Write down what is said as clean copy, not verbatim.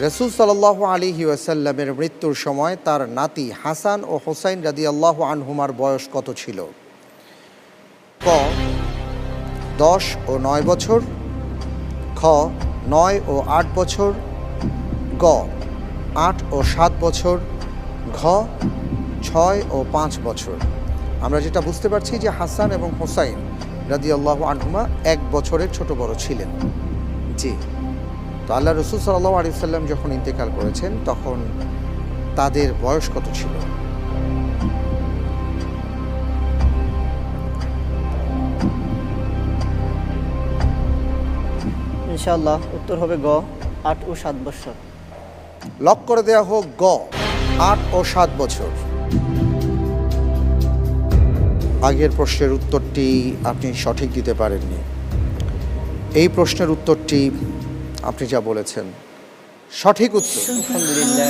রাসূল সাল্লাল্লাহু আলাইহি ওয়াসাল্লামের মৃত্যুর সময় তার নাতি হাসান ও হুসাইন রাদিয়াল্লাহু আনহুমার বয়স কত ছিল? ক 10 ও 9 বছর, খ 9 ও 8 বছর, গ 8 ও 7 বছর, ঘ 6 ও 5 বছর। আমরা যেটা বুঝতে পারছি যে হাসান এবং হুসাইন রাদিয়াল্লাহু আনহুমা 1 বছরের ছোট বড় ছিলেন। জি, তো আল্লাহ রসুল সাল্লাল্লাহু আলাইহি সাল্লাম যখন ইন্তেকাল করেছেন তখন তাদের বয়স কত ছিল? ইনশাআল্লাহ উত্তর হবে গ 8 ও 7 বছর। লক করে দেওয়া হোক গ 8 ও 7 বছর। আগের প্রশ্নের উত্তরটি আপনি সঠিক দিতে পারেননি। এই প্রশ্নের উত্তরটি আপনি যা বলেছেন সঠিক উত্তর। আলহামদুলিল্লাহ।